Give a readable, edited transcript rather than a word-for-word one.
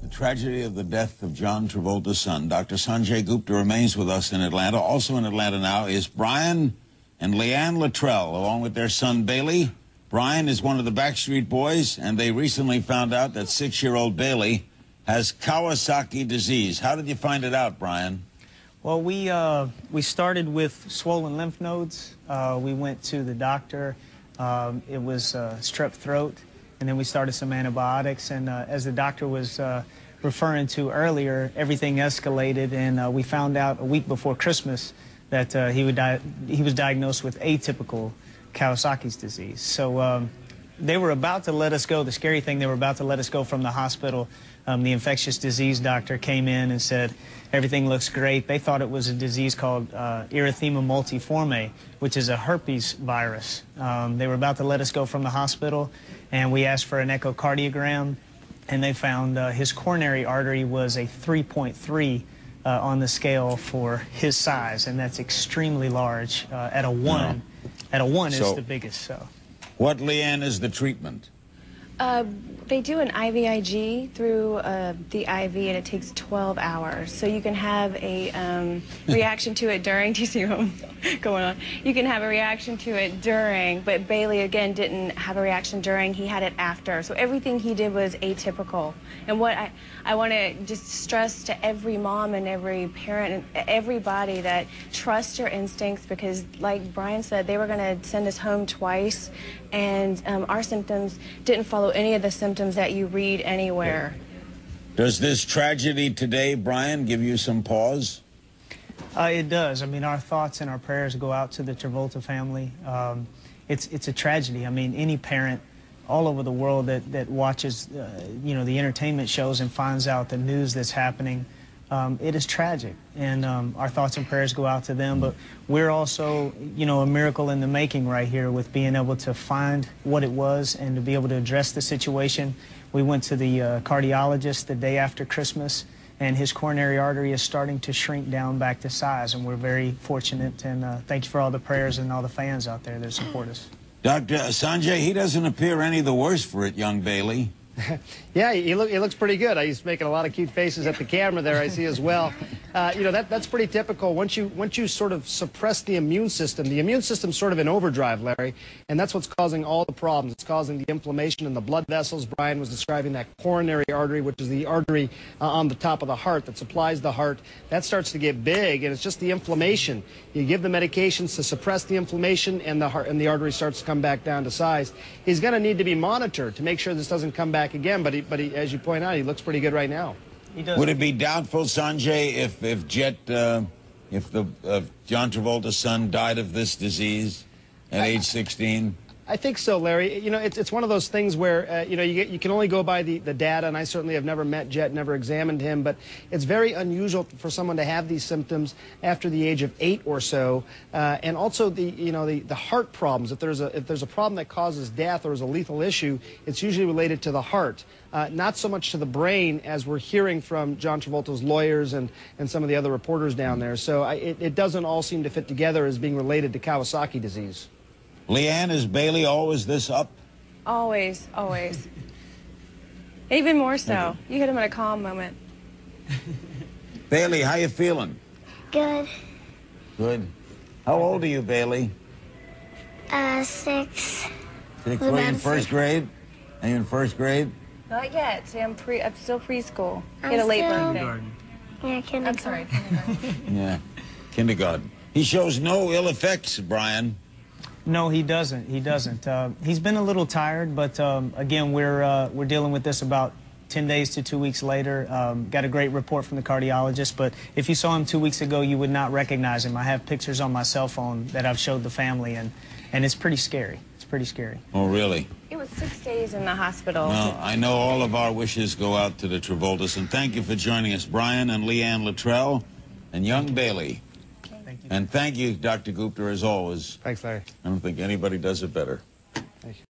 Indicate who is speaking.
Speaker 1: The tragedy of the death of John Travolta's son. Dr. Sanjay Gupta remains with us in Atlanta. Also in Atlanta now is Brian and Leanne Littrell, along with their son Bailey. Brian is one of the Backstreet Boys, and they recently found out that 6-year-old Bailey has Kawasaki disease. How did you find it out, Brian?
Speaker 2: Well, we started with swollen lymph nodes. We went to the doctor. It was strep throat, and then we started some antibiotics. And as the doctor was referring to earlier, everything escalated, and we found out a week before Christmas that he was diagnosed with atypical Kawasaki's disease. So they were about to let us go. The scary thing, they were about to let us go from the hospital. The infectious disease doctor came in and said, everything looks great. They thought it was a disease called erythema multiforme, which is a herpes virus. They were about to let us go from the hospital, and we asked for an echocardiogram, and they found his coronary artery was a 3.3 on the scale for his size, and that's extremely large. At a 1, at a 1 is the biggest. So,
Speaker 1: what, Leanne, is the treatment?
Speaker 3: They do an IVIG through the IV, and it takes 12 hours. So you can have a reaction to it during. Do you see what going on? You can have a reaction to it during, but Bailey, again, didn't have a reaction during. He had it after. So everything he did was atypical. And what I want to just stress to every mom and every parent and everybody that trust your instincts, because like Brian said, they were going to send us home twice, and our symptoms didn't follow any of the symptoms that you read anywhere.
Speaker 1: Does this tragedy today, Brian, give you some pause?
Speaker 2: It does. I mean, our thoughts and our prayers go out to the Travolta family. It's a tragedy. I mean, any parent all over the world that watches, you know, the entertainment shows and finds out the news that's happening, it is tragic. And our thoughts and prayers go out to them. But we're also, you know, a miracle in the making right here with being able to find what it was and to be able to address the situation. We went to the cardiologist the day after Christmas, and his coronary artery is starting to shrink down back to size, and we're very fortunate. And thank you for all the prayers and all the fans out there that support us. Dr.
Speaker 1: Sanjay, he doesn't appear any the worse for it, young Bailey.
Speaker 4: Yeah, he looks pretty good. He's making a lot of cute faces at the camera there, I see as well. You know, that's pretty typical. Once you sort of suppress the immune system's sort of in overdrive, Larry, and that's what's causing all the problems. It's causing the inflammation in the blood vessels. Brian was describing that coronary artery, which is the artery on the top of the heart that supplies the heart. That starts to get big, and it's just the inflammation. You give the medications to suppress the inflammation, and the artery starts to come back down to size. He's going to need to be monitored to make sure this doesn't come back again, but he, as you point out, he looks pretty good right now.
Speaker 2: He does.
Speaker 1: Would it be doubtful, Sanjay, if John Travolta's son died of this disease at age 16?
Speaker 4: I think so, Larry. You know, it's one of those things where, you know, you can only go by the data, and I certainly have never met Jet, never examined him, but it's very unusual for someone to have these symptoms after the age of 8 or so. And also the heart problems. If there's a problem that causes death or is a lethal issue, it's usually related to the heart, not so much to the brain, as we're hearing from John Travolta's lawyers and some of the other reporters down there. So it doesn't all seem to fit together as being related to Kawasaki disease.
Speaker 1: Leanne, is Bailey always this up?
Speaker 3: Always, always. Even more so. You hit him in a calm moment.
Speaker 1: Bailey, how you feeling?
Speaker 5: Good.
Speaker 1: Good. How old are you, Bailey?
Speaker 5: 6.
Speaker 1: 6. Were you in first grade? Are you in first grade?
Speaker 3: Not yet. See, I'm still preschool.
Speaker 5: I'm
Speaker 3: Get a late
Speaker 5: still-
Speaker 3: birthday.
Speaker 5: Yeah, kindergarten.
Speaker 3: I'm sorry, kindergarten.
Speaker 1: Yeah, kindergarten. He shows no ill effects, Brian.
Speaker 2: No, he doesn't. He doesn't. He's been a little tired, but again, we're dealing with this about 10 days to 2 weeks later. Got a great report from the cardiologist, but if you saw him 2 weeks ago, you would not recognize him. I have pictures on my cell phone that I've showed the family, and it's pretty scary. It's pretty scary.
Speaker 1: Oh, really?
Speaker 3: It was 6 days in the hospital.
Speaker 1: Well, I know all of our wishes go out to the Travoltas, and thank you for joining us, Brian and Leanne Littrell and young Bailey.
Speaker 2: Thank you.
Speaker 1: And thank you, Dr. Gupta, as always.
Speaker 4: Thanks, Larry.
Speaker 1: I don't think anybody does it better.
Speaker 4: Thank you.